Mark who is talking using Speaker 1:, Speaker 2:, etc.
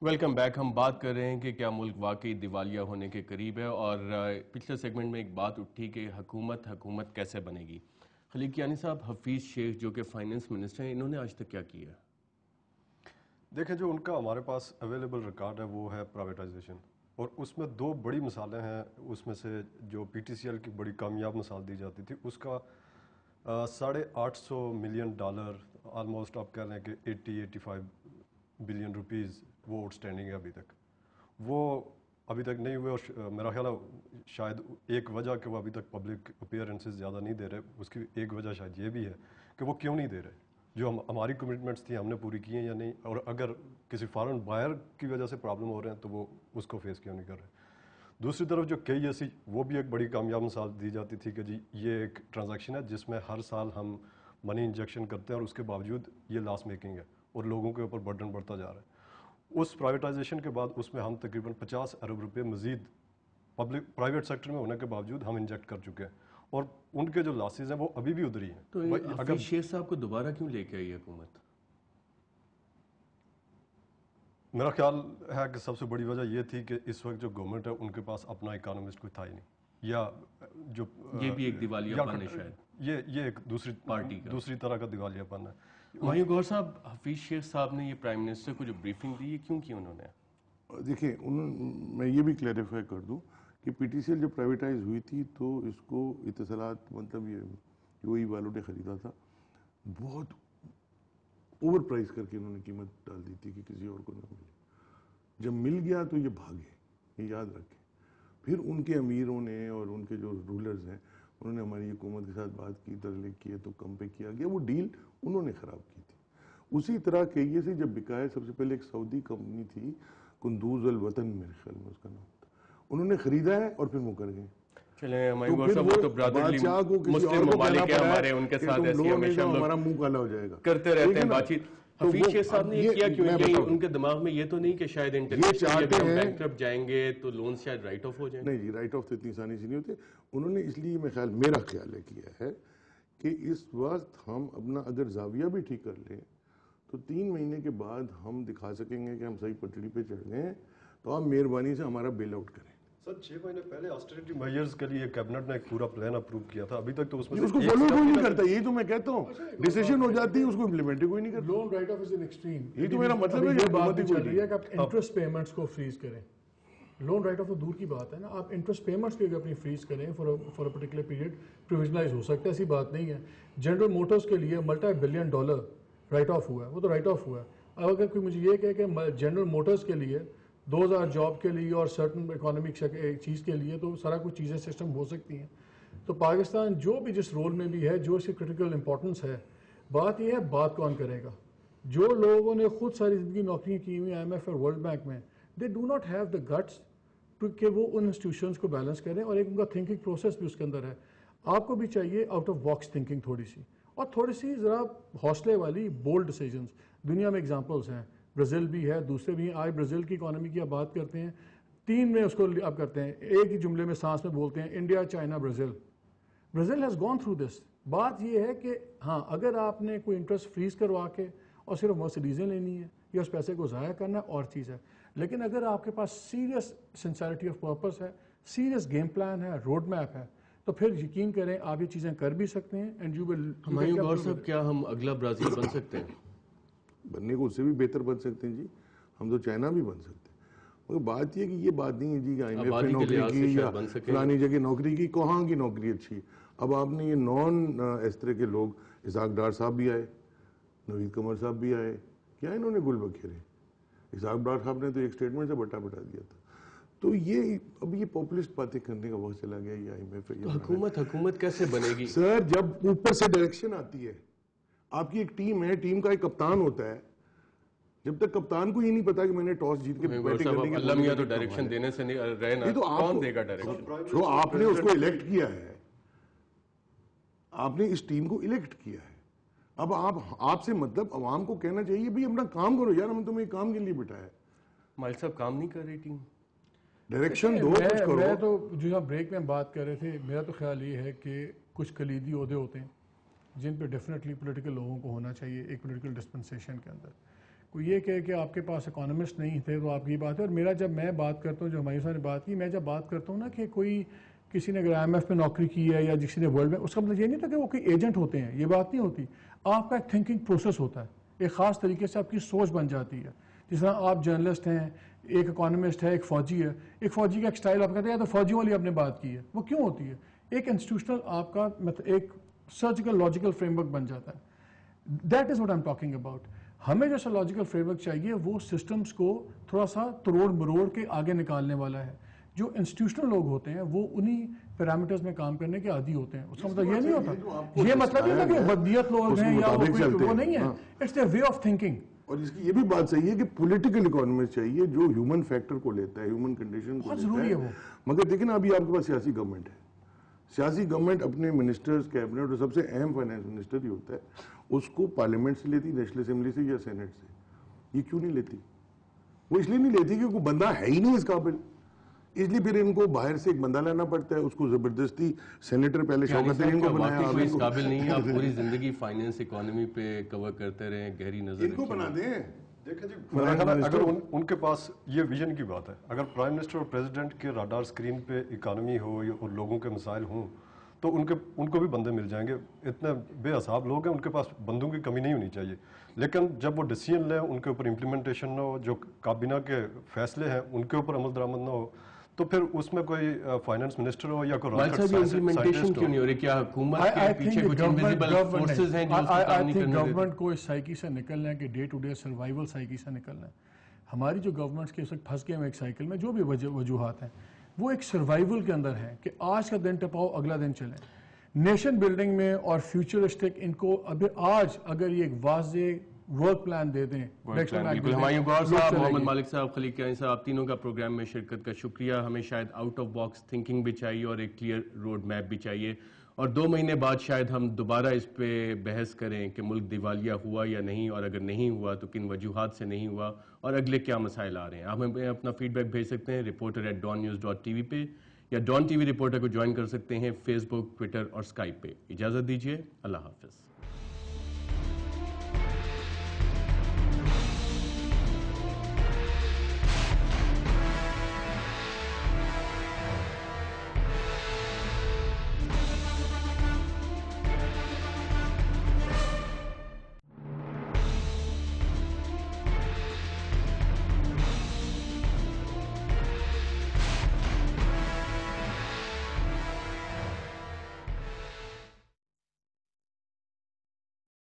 Speaker 1: Welcome back. ہم بات کر رہے ہیں کہ کیا ملک واقعی دیوالیہ ہونے کے قریب ہے، اور پچھلے سیگمنٹ میں ایک بات اٹھی کہ حکومت کیسے بنے گی. خلیق کیانی صاحب، حفیظ شیخ جو کہ فائننس منسٹر ہیں، انہوں نے آج تک کیا کیا؟
Speaker 2: دیکھیں، جو ان کا ہمارے پاس اویلیبل ریکارڈ ہے وہ ہے پرائیویٹائزیشن، اور اس میں دو بڑی مثالیں ہیں. اس میں سے جو پی ٹی سی ایل کی بڑی کامیاب مثال دی جاتی تھی، اس کا $850 ملین، آلموسٹ آپ کہہ لیں کہ 85 بلین روپیز وہ آؤٹ اسٹینڈنگ ہے ابھی تک. وہ ابھی تک نہیں ہوئے، اور میرا خیال ہے شاید ایک وجہ کہ وہ ابھی تک پبلک اپیئرنسز زیادہ نہیں دے رہے، اس کی ایک وجہ شاید یہ بھی ہے کہ وہ کیوں نہیں دے رہے. جو ہماری کمٹمنٹس تھیں ہم نے پوری کی ہیں یا نہیں، اور اگر کسی فارن بائر کی وجہ سے پرابلم ہو رہے ہیں تو وہ اس کو فیس کیوں نہیں کر رہے. دوسری طرف جو کئی ایسی، وہ بھی ایک بڑی کامیاب مثال دی جاتی تھی کہ جی یہ ایک ٹرانزیکشن ہے جس میں ہر سال ہم منی انجیکشن کرتے ہیں اور اس کے باوجود یہ لاس میکنگ ہے اور لوگوں کے اوپر برڈن بڑھتا جا رہا ہے. اس پرائیویٹائزیشن کے بعد اس میں ہم تقریباً 50 ارب روپے مزید پرائیویٹ سیکٹر میں ہونے کے باوجود ہم انجیکٹ کر چکے ہیں، اور ان کے جو لاسز ہیں وہ ابھی بھی ادھر ہی ہیں.
Speaker 1: تو حفیظ شیخ صاحب کو دوبارہ کیوں لے کے آئی حکومت؟
Speaker 2: میرا خیال ہے کہ سب سے بڑی وجہ یہ تھی کہ اس وقت جو گورنمنٹ ہے ان کے پاس اپنا اکانومسٹ کوئی تھا ہی نہیں، یا جو
Speaker 1: یہ بھی ایک دیوالیہ پن ہے شاید،
Speaker 2: یہ ایک
Speaker 1: پارٹی کا
Speaker 2: دوسری طرح کا دیوالیہ پن ہے.
Speaker 1: ہمایوں گور صاحب، حفیظ شیخ صاحب نے یہ پرائم منسٹر کو جو بریفنگ دی، یہ کیوں کی انہوں نے؟
Speaker 3: دیکھیں، میں یہ بھی کلیریفائی کر دوں کہ پی ٹی سی ایل جب پرائیویٹائز ہوئی تھی تو اس کو اتصالات، مطلب یہ یو اے ای والوں نے خریدا تھا، بہت اوور پرائز کر کے انہوں نے قیمت ڈال دی تھی کہ کسی اور کو نہ ملے. جب مل گیا تو یہ بھاگے، یہ یاد رکھیں. پھر ان کے امیروں نے اور ان کے جو رولرز ہیں انہوں نے ہماری حکومت کے ساتھ بات کی، درلے کیے تو کم پہ کیا گیا. وہ ڈیل انہوں نے خراب کی تھی. اسی طرح کے سے جب بکایا، سب سے پہلے ایک سعودی کمپنی تھی قندوز الوطن، میرے خیال میں اس کا نام تھا، انہوں نے خریدا ہے اور پھر مکر گئے.
Speaker 1: چلیں ہمایوں گور صاحب، وہ تو برادرلی مسلم ممالک ہیں ہمارے، ان کے ساتھ ایسی ہمیشہ ہم
Speaker 3: ہمارا منہ کالا ہو جائے گا،
Speaker 1: کرتے رہتے ہیں بات چیت. حفیظ شیخ صاحب نے یہ کیا کیوں؟ ان کے دماغ میں یہ تو نہیں کہ شاید انٹرنیشنل اگر ہم بینکرپٹ جائیں گے تو لونز شاید رائٹ آف ہو جائیں؟
Speaker 3: نہیں جی، رائٹ آف تو اتنی آسانی سے نہیں ہوتے. انہوں نے اس لیے میرا خیال ہے کیا ہے کہ اس وقت ہم اپنا اگر زاویہ بھی ٹھیک کر لیں تو 3 مہینے کے بعد ہم دکھا سکیں گے کہ ہم صحیح پٹڑی پہ چڑھ گئے ہیں، تو آپ مہربانی سے ہمارا بیل آؤٹ کریں.
Speaker 2: سر 6 مہینے پہلے آسٹریٹی میئرز کے لیے کیبنٹ نے ایک پورا پلان اپروو کیا تھا، ابھی تک تو اس میں
Speaker 3: اس کو فالو کوئی نہیں کرتا. یہی تو میں کہتا ہوں، ڈیسیژن ہو جاتی ہے اس کو امپلیمنٹ کوئی نہیں کرتا.
Speaker 4: Loan right of is in extreme.
Speaker 3: یہ تو میرا مطلب ہے
Speaker 4: یہ بات چل رہی ہے کہ آپ انٹرسٹ پیمنٹس کو فریز کریں. لون رائٹ آف تو دور کی بات ہے نا، آپ انٹرسٹ پیمنٹس کو اپنی فریز کریں فار اے پرٹیکولر پیریڈ، پروویژنلائز ہو سکتا ہے، ایسی بات نہیں ہے. جنرل موٹرز کے لیے $multi-billion رائٹ آف ہوا ہے، وہ تو رائٹ آف ہوا ہے. اب اگر کوئی مجھے یہ کہے کہ جنرل موٹرز کے لیے 2000 جاب کے لیے اور سرٹن اکانومک چیز کے لیے تو سارا کچھ چیزیں سسٹم ہو سکتی ہیں. تو پاکستان جو بھی جس رول میں بھی ہے، جو اس کی کرٹیکل امپورٹنس ہے، بات یہ ہے بات کون کرے گا. جو لوگوں نے خود ساری زندگی نوکریاں کی ہوئی IMF اور ورلڈ بینک میں، they do not have the guts کہ وہ ان انسٹیٹیوشنس کو بیلنس کریں، اور ایک ان کا تھنکنگ پروسیس بھی اس کے اندر ہے. آپ کو بھی چاہیے آؤٹ آف باکس تھنکنگ تھوڑی سی، اور تھوڑی سی ذرا حوصلے والی بولڈ ڈیسیجنس. دنیا میں اگزامپلس ہیں، برازیل بھی ہے، دوسرے بھی ہیں. آج برازیل کی اکانومی کی آپ بات کرتے ہیں، 3 میں اس کو آپ کرتے ہیں، ایک ہی جملے میں سانس میں بولتے ہیں، India, China, Brazil. Brazil has gone through this. بات یہ ہے کہ ہاں، اگر آپ نے کوئی انٹرسٹ فریز کروا کے اور صرف مرسیڈیزیں لینی ہے یا اس پیسے کو ضائع کرنا ہے، اور چیز ہے. لیکن اگر آپ کے پاس سیریس سنسیریٹی آف پرپس ہے، سیریس گیم پلان ہے، روڈ میپ ہے، تو پھر یقین کریں آپ یہ چیزیں کر بھی سکتے ہیں. And you will.
Speaker 1: ہمایوں گور صاحب، کیا ہم اگلا برازیل بن سکتے ہیں؟
Speaker 3: بننے کو اس سے بھی بہتر بن سکتے ہیں جی، ہم تو چائنا بھی بن سکتے ہیں. مگر بات یہ کہ یہ بات نہیں ہے جی کہ IMF میں نوکری کی یا فلانی جگہ نوکری کی، کہاں کی نوکری اچھی ہے. اب آپ نے یہ نان اس طرح کے لوگ، اسحاق ڈار صاحب بھی آئے، نوید قمر صاحب بھی آئے، کیا انہوں نے گل بکھیرے. اسحاق ڈار صاحب نے تو ایک سٹیٹمنٹ سے بٹا دیا تھا. تو یہ اب یہ پاپولسٹ باتیں کرنے کا وقت چلا گیا. یہ IMF ہے،
Speaker 1: حکومت کیسے بنے گی
Speaker 3: سر؟ جب اوپر سے ڈائریکشن آتی ہے، آپ کی ایک ٹیم ہے، ٹیم کا ایک کپتان ہوتا ہے. جب تک کپتان کو یہ نہیں پتا کہ میں نے ٹاس جیت کے بیٹنگ کرنے
Speaker 1: اللہ میاں تو ڈائریکشن دینے سے نہیں رہے نا، کون دے گا ڈائریکشن؟
Speaker 3: جو آپ نے اس کو الیکٹ کیا ہے، آپ نے اس ٹیم کو الیکٹ کیا ہے. اب آپ سے مطلب عوام کو کہنا چاہیے بھی اپنا کام کرو یار، ہم تمہیں کام کے لیے بٹھایا ہے.
Speaker 1: مائل صاحب کام نہیں کر رہی ٹیم،
Speaker 3: ڈائریکشن دو، کچھ کرو.
Speaker 4: میں تو جو ہم بریک میں بات کر رہے تھے، میرا تو خیال یہ ہے کہ کچھ کلیدی عہدے ہوتے ہیں جن پہ ڈیفینیٹلی پولیٹیکل لوگوں کو ہونا چاہیے ایک پولیٹیکل ڈسپنسیشن کے اندر. کوئی یہ کہے کہ آپ کے پاس اکانومسٹ نہیں تھے تو آپ کی بات ہے. اور میرا جب میں بات کرتا ہوں, جو ہماری صاحب نے بات کی, میں جب بات کرتا ہوں نا کہ کوئی کسی نے اگر IMF میں نوکری کی ہے یا کسی نے ورلڈ میں, اس کا مطلب یہ نہیں تھا کہ وہ کوئی ایجنٹ ہوتے ہیں, یہ بات نہیں ہوتی. آپ کا ایک تھنکنگ پروسیس ہوتا ہے, ایک خاص طریقے سے آپ کی سوچ بن جاتی ہے. جس طرح آپ جرنلسٹ ہیں, ایک اکانومسٹ ہے, ایک فوجی ہے, ایک فوجی کا ایک سٹائل آپ کہتے ہیں یا تو فوجیوں والی آپ نے بات کی ہے, وہ کیوں ہوتی ہے؟ ایک انسٹیٹیوشنل آپ کا ایک سرجیکل لاجیکل فریم ورک بن جاتا ہے. That is what I am talking about. ہمیں جیسا لاجیکل فریم ورک چاہیے وہ سسٹمز کو تھوڑا سا تروڑ مروڑ کے آگے نکالنے والا ہے. جو انسٹیٹیوشنل لوگ ہوتے ہیں وہ انہی پیرامیٹرز میں کام کرنے کے عادی ہوتے ہیں. اس کا مطلب یہ نہیں ہوتا, یہ مطلب نہیں ہوتا کہ بدیت لوگ ہیں یا وہ نہیں ہے. It's their way of thinking.
Speaker 3: اور اس کی یہ بھی بات صحیح ہے کہ پولیٹیکل اکانومسٹ چاہیے جو ہیومن فیکٹر کو لیتا ہے, ہیومن کنڈیشن کو
Speaker 4: بہت
Speaker 3: لیتا
Speaker 4: ضروری ہے وہ.
Speaker 3: مگر دیکھیں نا ابھی آپ کے پاس سیاسی گورنمنٹ ہے, سیاسی گورنمنٹ اپنے منسٹرز, کیبنٹ, اور سب سے اہم فائنانس منسٹر ہی ہوتا ہے, اس کو پارلیمنٹ سے لیتی, نیشنل اسمبلی سے یا سینٹ سے. یہ کیوں نہیں لیتی؟ وہ اس لیے نہیں لیتی کہ کوئی بندہ ہے ہی نہیں اس قابل, اس لیے پھر ان کو باہر سے ایک بندہ لانا پڑتا ہے, اس کو زبردستی سینیٹر پہلے شوکت ان کو بنایا.
Speaker 1: واقعی اس قابل نہیں ہے, آپ پوری زندگی فائنینس اکانومی پہ کور کرتے رہے, گہری نظر
Speaker 3: ان کو بنا دیں.
Speaker 2: دیکھیں جی, اگر ان کے پاس یہ ویژن کی بات ہے, اگر پرائم منسٹر اور پریزیڈنٹ کے راڈار اسکرین پہ اکانومی ہو اور لوگوں کے مسائل ہوں تو ان کو بھی بندے مل جائیں گے. اتنے بے حساب لوگ ہیں, ان کے پاس بندوں کی کمی نہیں ہونی چاہیے. لیکن جب وہ ڈیسیژن لیں, ان کے اوپر امپلیمنٹیشن نہ ہو, جو کابینہ کے فیصلے ہیں ان کے اوپر عمل درآمد نہ ہو, تو پھر اس میں کوئی فائنانس منسٹر ہو یا کوئی
Speaker 1: امپلیمنٹیشن کیوں نہیں ہو رہی؟ کیا حکومت کے پیچھے کچھ انویزیبل فورسز ہیں جو اس کو کام نہیں کرنے دیتے؟
Speaker 4: گورنمنٹ کو اس سائیکی سے نکلنا ہے کہ day to day survival psyche سے نکلنا ہے. ہماری جو گورنمنٹس کے اس وقت پھنس گئے ہیں ایک سائیکل میں, جو بھی وجوہات ہیں, وہ ایک سروائیول کے اندر ہے کہ آج کا دن ٹپاؤ اگلا دن چلے. نیشن بلڈنگ میں اور فیوچرسٹک ان کو ابھی آج اگر یہ ایک واضح ورک پلان دے دیں.
Speaker 1: بالکل. ہمایوں غور صاحب, محمد مالک صاحب, خلیق کیانی صاحب, آپ تینوں کا پروگرام میں شرکت کا شکریہ. ہمیں شاید آؤٹ آف باکس تھنکنگ بھی چاہیے اور ایک کلیئر روڈ میپ بھی چاہیے, اور 2 مہینے بعد شاید ہم دوبارہ اس پہ بحث کریں کہ ملک دیوالیہ ہوا یا نہیں, اور اگر نہیں ہوا تو کن وجوہات سے نہیں ہوا, اور اگلے کیا مسائل آ رہے ہیں. آپ ہمیں اپنا فیڈ بیک بھیج سکتے ہیں reporter@dawnnews.tv پہ, یا ڈان ٹی وی رپورٹر کو جوائن کر سکتے ہیں فیس بک, ٹویٹر اور اسکائپ پہ. اجازت دیجیے, اللہ حافظ.